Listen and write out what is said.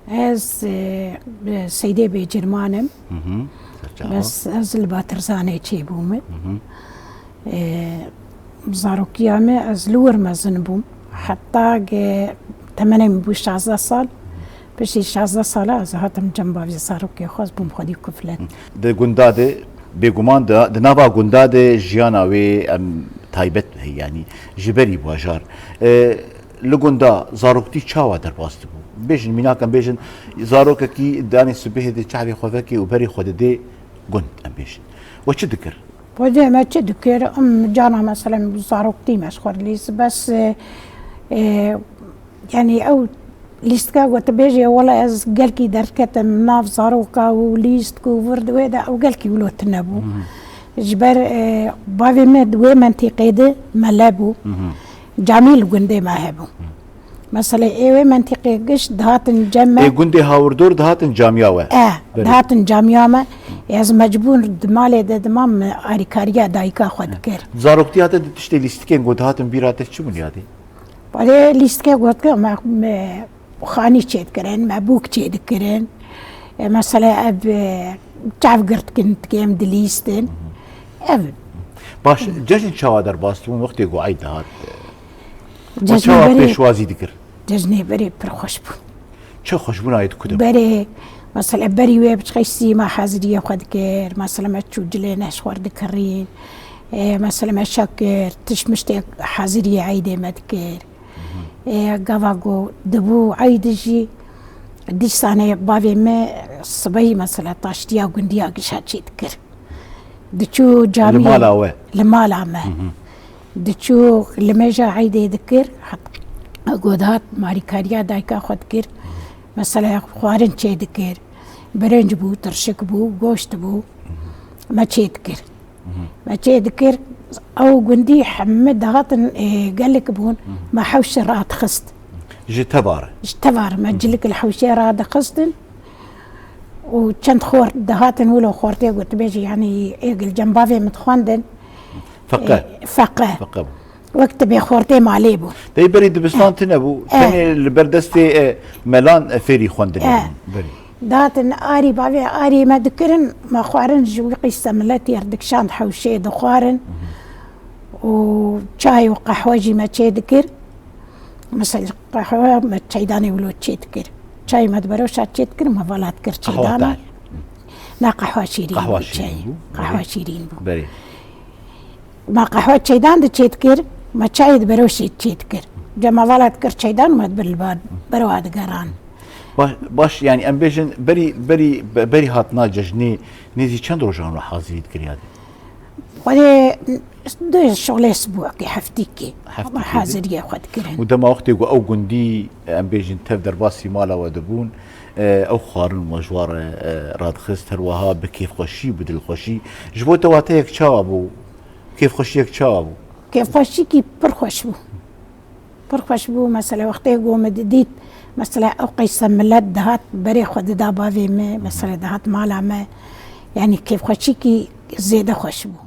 از سیده به جرمانم بس از الباترزانه چی بومه زاروکیامه از لور مزن بوم حتی تمنم بو 16 سال بشي 16 ساله از هاتم جنبا في زاروکی خواست بوم خودی کفلت ده گنداده بگمان ده نوا گنداده جیانا وی تایبت هی یعنی جبری بواجار لگندا زاروکتی چاوا در باست بو بیشن میناکم بیشن زاروک کی دانی سبه ده چاوی خوده کی و بری خود ده گند ام بیشن و چه دکر؟ بوده ما چه دکر جانا مثلا زاروکتی مشخور لیس بس يعني او ليستكا وتبيجي ولا از قالكي دركت مناف زاروكا وليستكو ورد ويدا او قالكي ولو تنبو جبر بافي مد وي منطقه ده ملابو جميل قندي ما هبو مثلا ايه منطقه قش دهاتن جمع ايه قندي هاوردور دهاتن جامياوه دهاتن جامياما از مجبور دمالي ده دمام اريكاريا دايكا خود كر زاروكتي هاتا تشتي ليستكين قد هاتن بيراتش چو بنيادي بعدين ليستكا قد كر ما خاني چيد كرن ما بوك چيد كرن مثلا اب تعرف قرت كنت كيم دليستن اب باش جشن شوادر باستون وقت يقو عيد هات جشن بيشوازي دكر جشن بري برخوش بو چه خوشبون عيد كدم بري مثلا بري ويب تخيسي ما حازرية خد كير مثلا ما تشو جلينا شوار دكرين مثلا ما شاكر تشمشتي حازرية عيدة ما دكير قواقو دبو عيدجي ديش سانه بابي ما صبي مثلا طاشتيا وقنديا قشات شي دكر دچو جامي لمالا ما دچو لميجا عيدة يذكر حط قودات ماريكاريا دايكا خود كر مثلا خوارن چه ذكر برنج بو ترشك بو گوشت بو ما چه ذكر ما چه ذكر او قندي حمد هاتن قال لك بون ما حوش رات خست جتبار ما جلك الحوشي راد خستن وكنت خور دهاتن ولو خورتي قلت بيجي يعني ايقل جنبافي متخواندن فقه وقت بي خورتي ماليبو داي بري دبستان تنبو تاني البردستي ملان فيري خواندن بري دهاتن آري بافي آري ما دكرن ما خوارن جويقي السملات يردك شان حوشي دخوارن وشاي وقهوجي ما تشي دكر مثلا قهوة ما تشيداني ولو تشي دكر شاي ما دبروش تشي دكر ما فالات كر تشيدانا لا قهوة شيرين قهوة شيرين بو بري ما قهوة تشيدان تشي دكر ما شاي دبروش تشي دكر جما فالات كر تشيدان ما دبر برواد قران باش يعني ام بيجن بري هاتنا ججني نيزي چند روجان رو حاضريت كريادي وده دو شغل اسبوع كي حفتيكي ما حاضرية خد كرهن ودما وقت يقو او قندي ام بيجن تف درباسي مالا ودبون او خارن مجوار راد خست هروها بكيف خوشي بدل خوشي جبو تواتيك چاوابو كيف خوشيك چاوابو كيف خوشيكي برخوش بو مثلا وقت يقو مدديت مثلا او قيسا ملات دهات بري خود دابا في مثلا دهات مالا ما يعني كيف خوشيكي زيادة خوش بو